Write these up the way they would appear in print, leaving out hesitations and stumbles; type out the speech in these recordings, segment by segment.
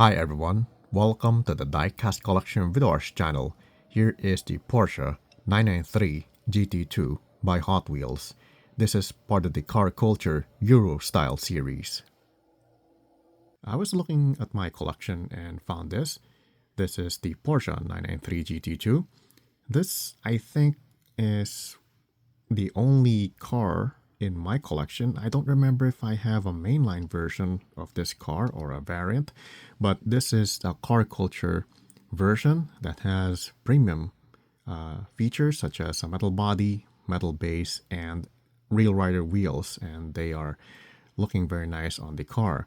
Hi everyone, welcome to the Diecast collection videos channel. Here is the Porsche 993 GT2 by Hot Wheels. This is part of the car culture Euro style series. I was looking at my collection and found this. This is the Porsche 993 GT2. This, I think, is the only car in my collection. I don't remember if I have a mainline version of this car or a variant, but this is a car culture version that has premium features such as a metal body, metal base, and real rider wheels, and they are looking very nice on the car.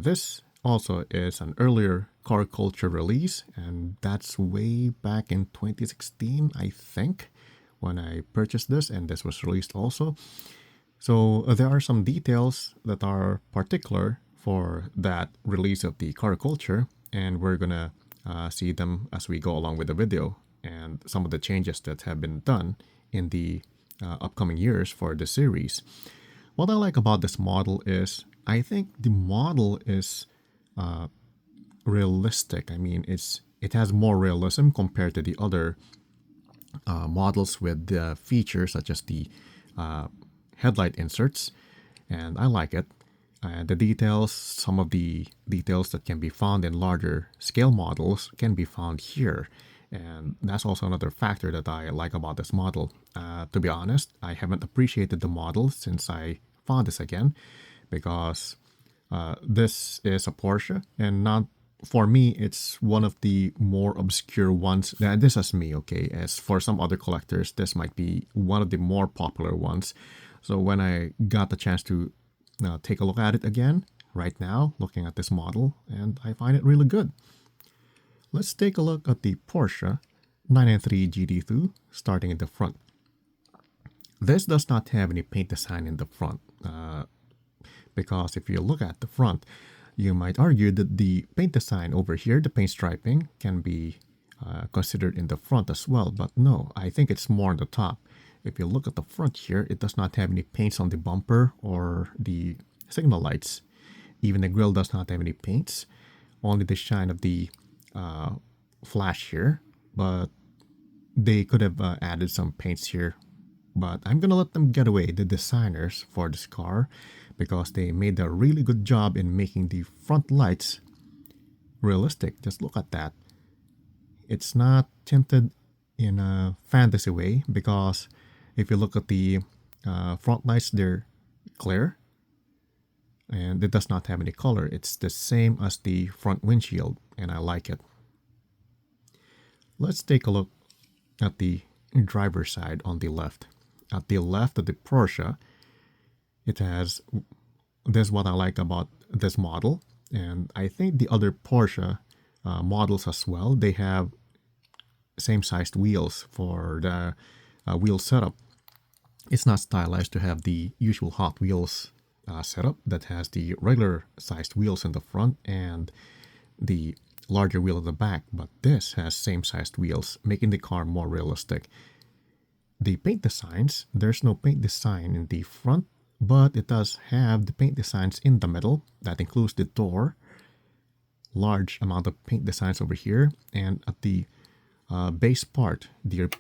This also is an earlier car culture release, and that's way back in 2016, I think, when I purchased this, and this was released also. So there are some details that are particular for that release of the car culture, and we're gonna see them as we go along with the video and some of the changes that have been done in the upcoming years for the series. What I like about this model is I think the model is realistic. I mean, it has more realism compared to the other models with the features such as the headlight inserts, and I like it. The details, some of the details that can be found in larger scale models can be found here. And that's also another factor that I like about this model. To be honest, I haven't appreciated the model since I found this again, because this is a Porsche, and not for me, it's one of the more obscure ones. This is me, okay? As for some other collectors, this might be one of the more popular ones. So when I got the chance to take a look at it again, right now, looking at this model, and I find it really good. Let's take a look at the Porsche 993 GT2, starting in the front. This does not have any paint design in the front, because if you look at the front, you might argue that the paint design over here, the paint striping, can be considered in the front as well, but no, I think it's more on the top. If you look at the front here, it does not have any paints on the bumper or the signal lights. Even the grille does not have any paints, only the shine of the flash here, but they could have added some paints here. But I'm gonna let them get away, the designers for this car, because they made a really good job in making the front lights realistic. Just look at that. It's not tinted in a fantasy way, because if you look at the front lights, they're clear and it does not have any color. It's the same as the front windshield, and I like it. Let's take a look at the driver's side on the left. At the left of the Porsche, it has, this is what I like about this model, and I think the other Porsche models as well, they have same sized wheels for the wheel setup. It's not stylized to have the usual Hot Wheels setup that has the regular sized wheels in the front and the larger wheel at the back, but this has same sized wheels, making the car more realistic. The paint designs, there's no paint design in the front, but it does have the paint designs in the middle. That includes the door, large amount of paint designs over here, and at the base part, the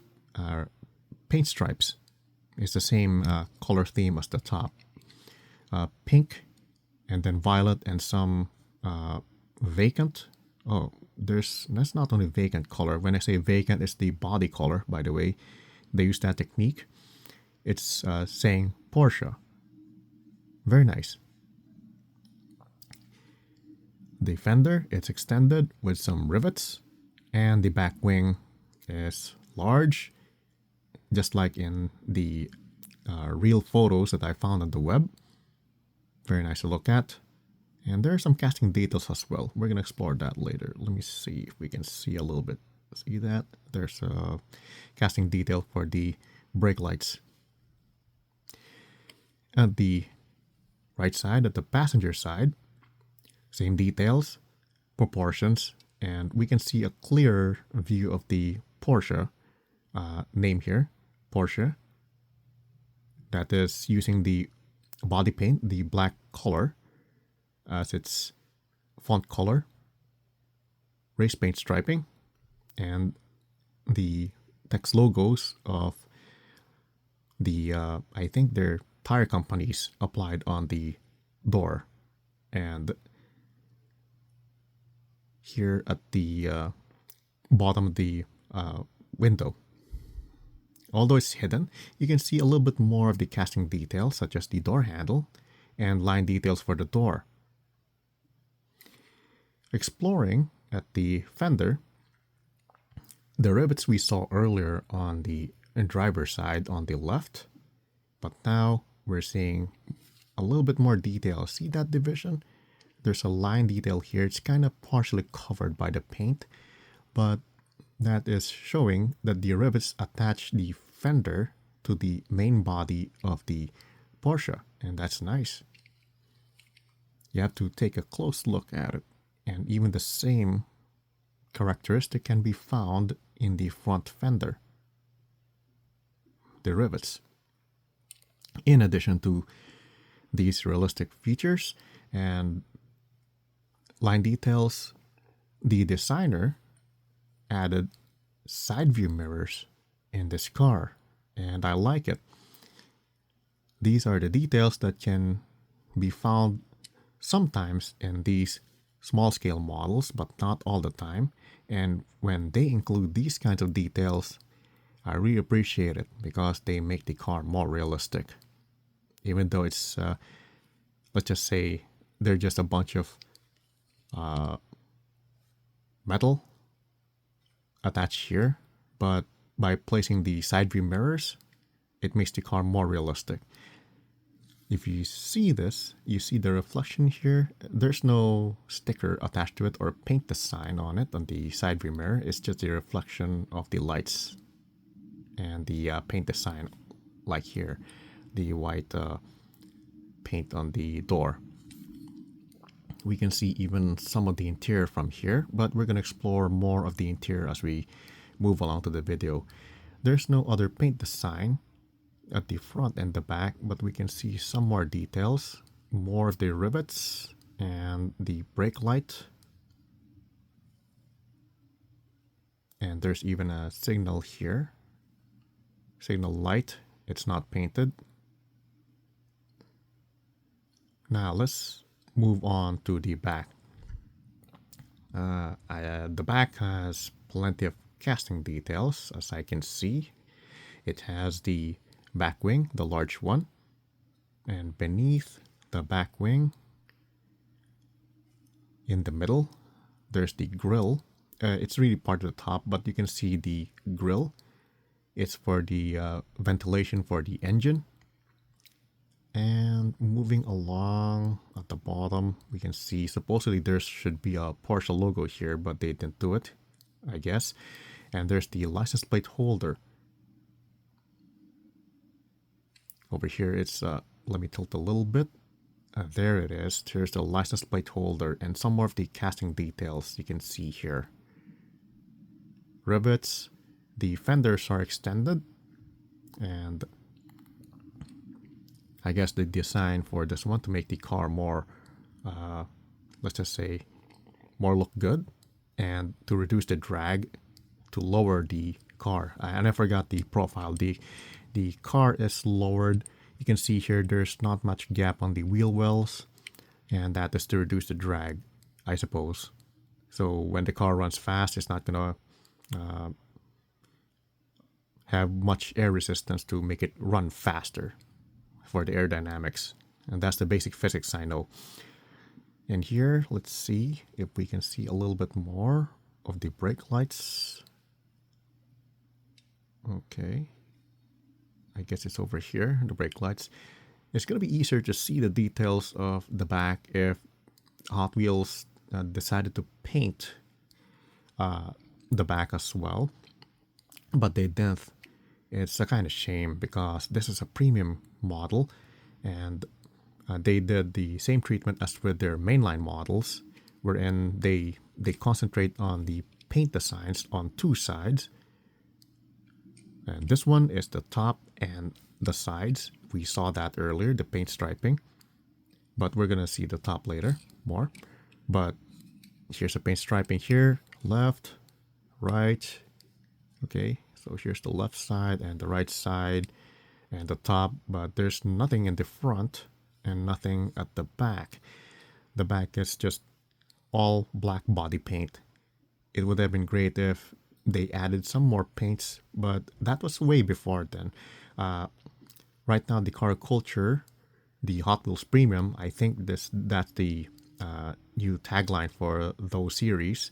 paint stripes is the same color theme as the top. Pink, and then violet, and some vacant. Oh, that's not only vacant color. When I say vacant, it's the body color, by the way. They use that technique. It's saying Porsche. Very nice. The fender, it's extended with some rivets, and the back wing is large, just like in the real photos that I found on the web. Very nice to look at. And there are some casting details as well. We're going to explore that later. Let me see if we can see a little bit. See that? There's a casting detail for the brake lights. At the right side, at the passenger side, same details, proportions, and we can see a clearer view of the Porsche name here, Porsche. That is using the body paint, the black color, as its font color. race paint striping and the text logos of the, I think they're tire companies applied on the door. And here at the bottom of the window. Although it's hidden, you can see a little bit more of the casting details, such as the door handle and line details for the door. Exploring at the fender, the rivets we saw earlier on the driver's side on the left, but now we're seeing a little bit more detail. See that division? There's a line detail here. It's kind of partially covered by the paint, but that is showing that the rivets attach the fender to the main body of the Porsche, and that's nice. You have to take a close look at it, and even the same characteristic can be found in the front fender, the rivets. In addition to these realistic features and line details, the designer added side view mirrors in this car, and I like it. These are the details that can be found sometimes in these small scale models, but not all the time. And when they include these kinds of details, I really appreciate it because they make the car more realistic. Even though it's, let's just say, they're just a bunch of metal attached here, but by placing the side view mirrors, it makes the car more realistic. If you see this, you see the reflection here. There's no sticker attached to it or paint design on it on the side view mirror. It's just the reflection of the lights and the paint design, like here, the white paint on the door. We can see even some of the interior from here, but we're going to explore more of the interior as we move along to the video. There's no other paint design at the front and the back, but we can see some more details, more of the rivets and the brake light. And there's even a signal here, signal light. It's not painted. Now let's move on to the back. The back has plenty of casting details, as I can see. It has the back wing, the large one, and beneath the back wing, in the middle, there's the grill. It's really part of the top, but you can see the grill. It's for the ventilation for the engine. And moving along at the bottom, we can see supposedly there should be a Porsche logo here, but they didn't do it, I guess. And there's the license plate holder. Over here, it's, let me tilt a little bit. There it is. There's the license plate holder and some more of the casting details you can see here. Rivets, the fenders are extended, and I guess the design for this one to make the car more, let's just say, more look good, and to reduce the drag, to lower the car. And I forgot the profile. The car is lowered. You can see here there's not much gap on the wheel wells, and that is to reduce the drag, I suppose. So when the car runs fast, it's not gonna have much air resistance to make it run faster for the aerodynamics. And that's the basic physics I know. And here, let's see if we can see a little bit more of the brake lights. Okay. I guess it's over here, the brake lights. It's going to be easier to see the details of the back if Hot Wheels decided to paint the back as well. But they didn't. It's a kind of shame because this is a premium model, and they did the same treatment as with their mainline models, wherein they concentrate on the paint designs on two sides. And this one is the top and the sides. We saw that earlier, the paint striping. But we're going to see the top later, more. But here's the paint striping here, left, right. Okay, so here's the left side and the right side and the top, but there's nothing in the front and nothing at the back. The back is just all black body paint. It would have been great if they added some more paints, but that was way before then. Right now, the car culture, the Hot Wheels Premium, I think that's the new tagline for those series.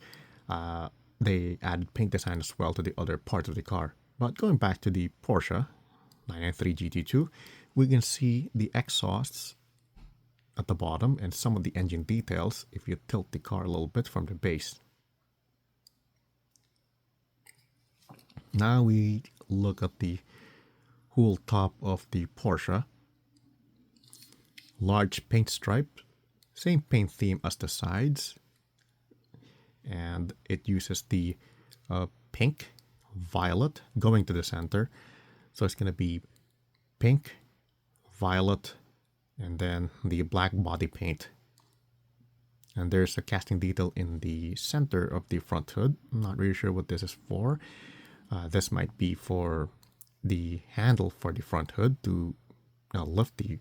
They added paint design as well to the other parts of the car. But going back to the Porsche 993 GT2, we can see the exhausts at the bottom and some of the engine details if you tilt the car a little bit from the base. Now we look at the whole top of the Porsche. Large paint stripe, same paint theme as the sides, and it uses the pink, violet going to the center. So it's going to be pink, violet, and then the black body paint. And there's a casting detail in the center of the front hood. I'm not really sure what this is for. This might be for the handle for the front hood to lift the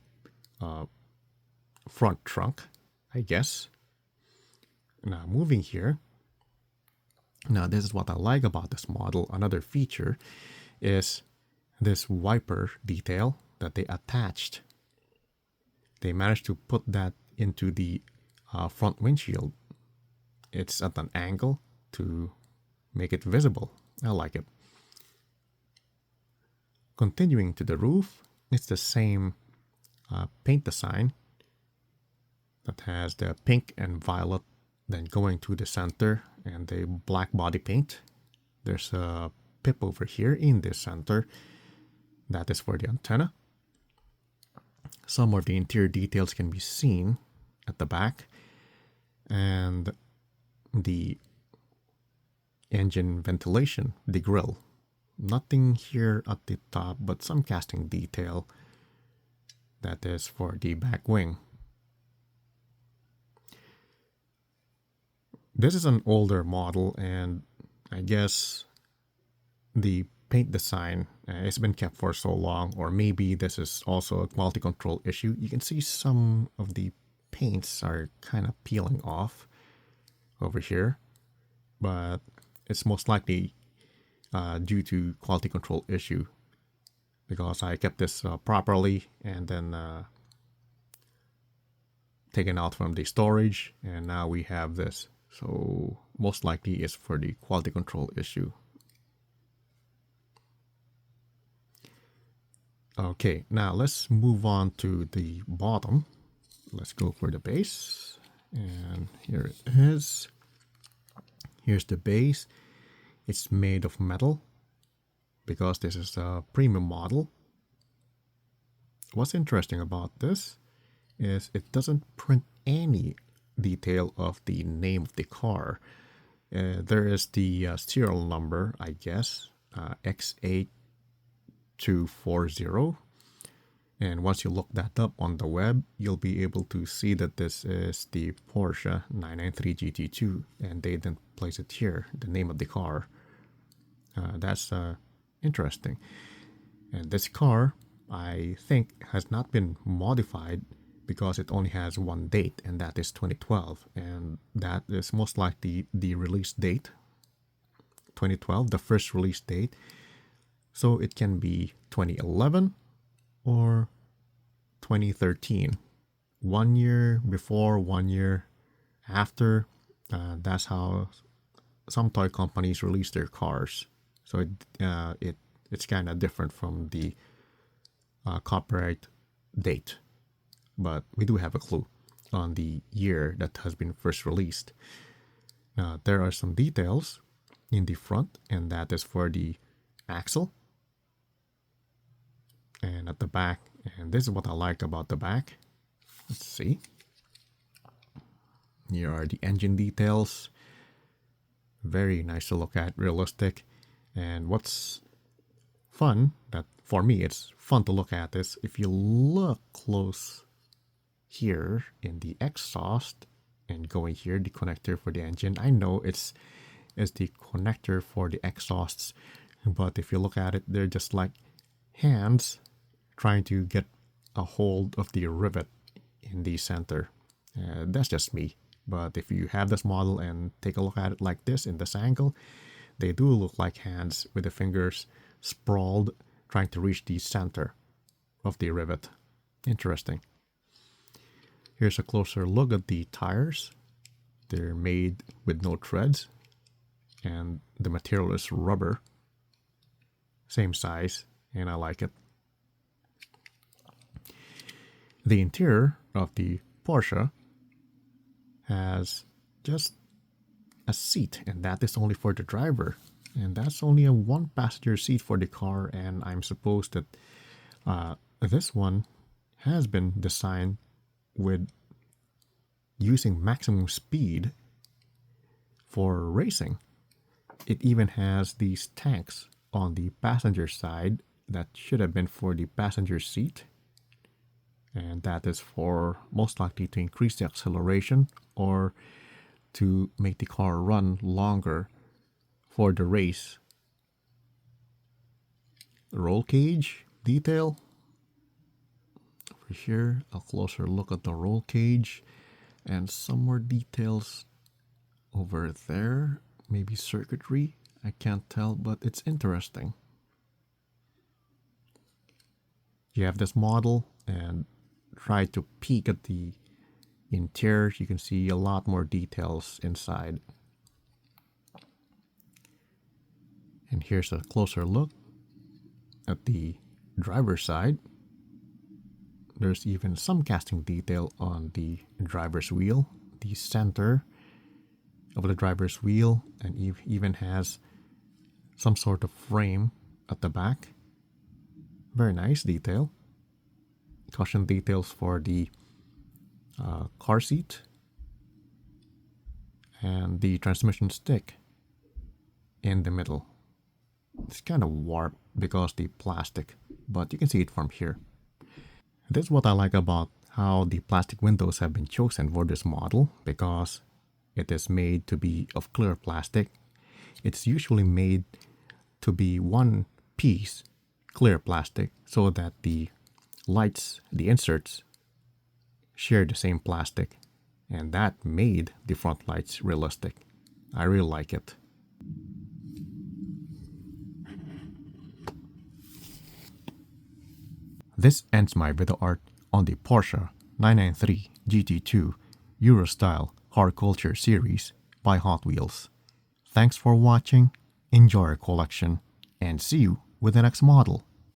front trunk, I guess. Now moving here. Now this is what I like about this model. Another feature is this wiper detail that they attached. They managed to put that into the front windshield. It's at an angle to make it visible. I like it. Continuing to the roof, it's the same paint design that has the pink and violet, then going to the center and the black body paint. There's a pip over here in the center. That is for the antenna. Some of the interior details can be seen at the back, and the engine ventilation, the grille. Nothing here at the top, but some casting detail. That is for the back wing. This is an older model, and I guess the paint design has been kept for so long, or maybe this is also a quality control issue. You can see some of the paints are kind of peeling off over here, but it's most likely due to quality control issue, because I kept this properly and then taken out from the storage, and now we have this. So most likely it's for the quality control issue. Okay, now let's move on to the bottom. Let's go for the base, and here it is. Here's the base. It's made of metal because this is a premium model. What's interesting about this is it doesn't print any detail of the name of the car. There is the serial number, I guess, X8240. And once you look that up on the web, you'll be able to see that this is the Porsche 993 GT2, and they didn't place it here, the name of the car. That's interesting. And this car, I think, has not been modified because it only has one date, and that is 2012. And that is most likely the release date, 2012, the first release date. So it can be 2011 or 2013. 1 year before, 1 year after. That's how some toy companies release their cars. So it's kind of different from the copyright date. But we do have a clue on the year that has been first released. Now, there are some details in the front, and that is for the axle. And at the back, and this is what I like about the back. Let's see. Here are the engine details. Very nice to look at, realistic. And what's fun, that for me it's fun to look at, is if you look close here in the exhaust and going here, the connector for the engine. I know it's is the connector for the exhausts. But if you look at it, they're just like hands trying to get a hold of the rivet in the center. That's just me. But if you have this model and take a look at it like this in this angle, they do look like hands with the fingers sprawled trying to reach the center of the rivet. Interesting. Here's a closer look at the tires. They're made with no treads, and the material is rubber. Same size, and I like it. The interior of the Porsche has just a seat, and that is only for the driver. And that's only a one-passenger seat for the car, and I'm supposed that this one has been designed with using maximum speed for racing. It even has these tanks on the passenger side that should have been for the passenger seat, and that is for most likely to increase the acceleration or to make the car run longer for the race. Roll cage detail. Over here, a closer look at the roll cage and some more details over there. Maybe circuitry, I can't tell, but it's interesting. You have this model and try to peek at the interior. You can see a lot more details inside. And here's a closer look at the driver's side. There's even some casting detail on the driver's wheel, the center of the driver's wheel, and even has some sort of frame at the back. Very nice detail. Caution details for the car seat and the transmission stick in the middle. It's kind of warped because the plastic, but you can see it from here. This is what I like about how the plastic windows have been chosen for this model, because it is made to be of clear plastic. It's usually made to be one piece clear plastic so that the lights, the inserts, share the same plastic, and that made the front lights realistic. I really like it. This ends my video art on the Porsche 993 GT2 Euro-style car culture series by Hot Wheels. Thanks for watching, enjoy your collection, and see you with the next model.